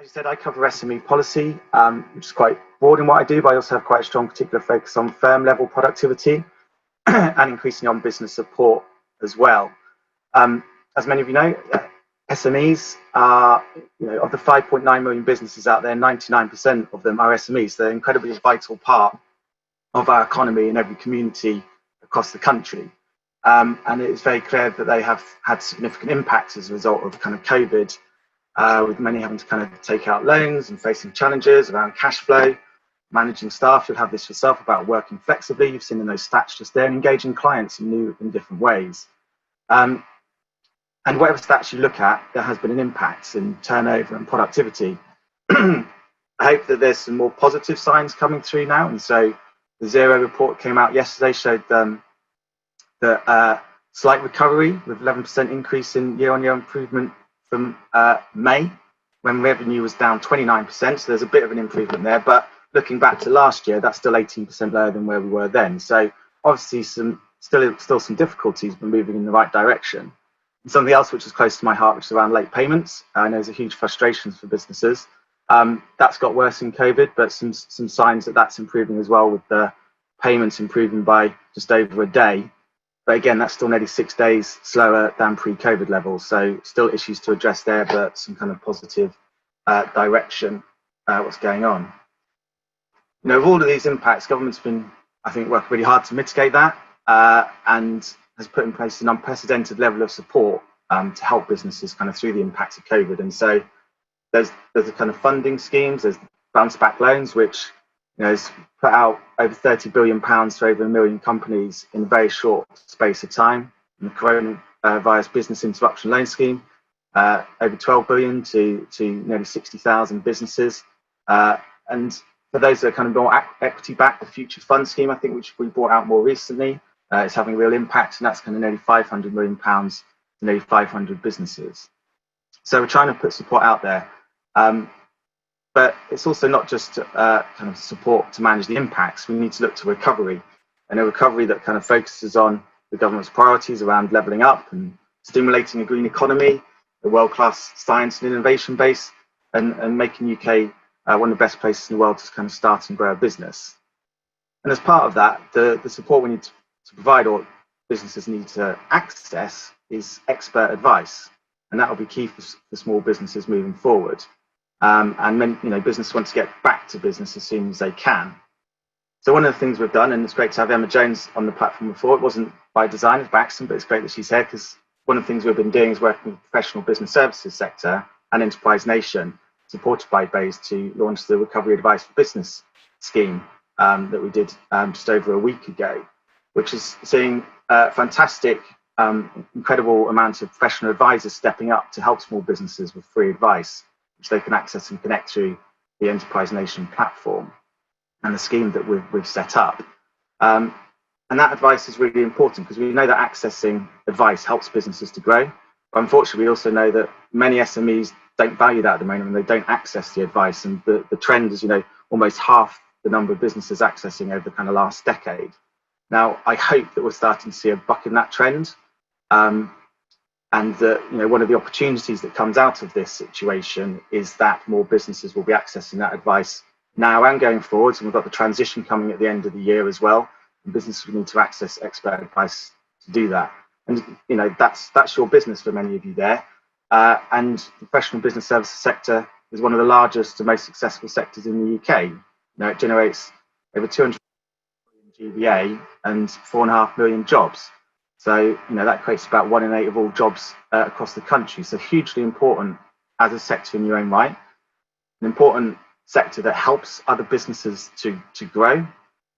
As you said, I cover SME policy, which is quite broad in what I do, but I also have quite a strong particular focus on firm level productivity and increasingly on business support as well. As many of you know, SMEs are, of the 5.9 million businesses out there, 99% of them are SMEs. They're an incredibly vital part of our economy in every community across the country. And it is very clear that they have had significant impacts as a result of kind of COVID, with many having to kind of take out loans and facing challenges around cash flow, managing staff. You'll have this yourself about working flexibly. You've seen in those stats just there, and engaging clients in new and different ways. And whatever stats you look at, there has been an impact in turnover and productivity. I hope that there's some more positive signs coming through now. And so the Zero report came out yesterday, showed the slight recovery with 11% increase in year-on-year improvement from May, when revenue was down 29%. So there's a bit of an improvement there. But looking back to last year, that's still 18% lower than where we were then. So obviously still some difficulties, but moving in the right direction. And something else which is close to my heart, which is around late payments. I know there's a huge frustration for businesses. That's got worse in COVID, but some signs that that's improving as well, with the payments improving by just over a day. But again, that's still nearly 6 days slower than pre-COVID levels. So still issues to address there, but some kind of positive direction, what's going on. With all of these impacts, government's been, I think, working really hard to mitigate that, and has put in place an unprecedented level of support to help businesses kind of through the impacts of COVID. And so there's the kind of funding schemes, there's bounce back loans, which has put out over £30 billion to over 1 million companies in a very short space of time. And the coronavirus business interruption loan scheme, over 12 billion to nearly 60,000 businesses. And for those that are kind of more equity backed, the future fund scheme, I think, which we brought out more recently, is having a real impact, and that's kind of nearly £500 million to nearly 500 businesses. So we're trying to put support out there. But it's also not just kind of support to manage the impacts. We need to look to recovery, and a recovery that kind of focuses on the government's priorities around levelling up and stimulating a green economy, a world-class science and innovation base, and making UK one of the best places in the world to kind of start and grow a business. And as part of that, the support we need to provide, or businesses need to access, is expert advice, and that will be key for small businesses moving forward. And many, businesses want to get back to business as soon as they can. So one of the things we've done, and it's great to have Emma Jones on the platform before, it wasn't by design, it's by accident, but it's great that she's here, because one of the things we've been doing is working with the professional business services sector and Enterprise Nation, supported by BASE, to launch the Recovery Advice for Business scheme that we did just over a week ago, which is seeing fantastic, incredible amounts of professional advisors stepping up to help small businesses with free advice, which they can access and connect through the Enterprise Nation platform and the scheme that we've set up. And that advice is really important, because we know that accessing advice helps businesses to grow. But unfortunately, we also know that many SMEs don't value that at the moment, and they don't access the advice. And the trend is, almost half the number of businesses accessing over the kind of last decade. Now, I hope that we're starting to see a buck in that trend. And that one of the opportunities that comes out of this situation is that more businesses will be accessing that advice now and going forwards. And we've got the transition coming at the end of the year as well. And businesses will need to access expert advice to do that. And that's your business for many of you there. And the professional business services sector is one of the largest and most successful sectors in the UK. It generates over 200 million GVA and 4.5 million jobs. So, that creates about 1 in 8 of all jobs across the country. So hugely important as a sector in your own right. An important sector that helps other businesses to grow,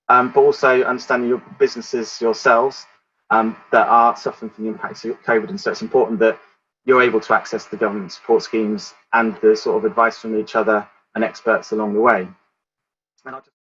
but also understanding your businesses yourselves that are suffering from the impacts of COVID. And so it's important that you're able to access the government support schemes and the sort of advice from each other and experts along the way. And I'll just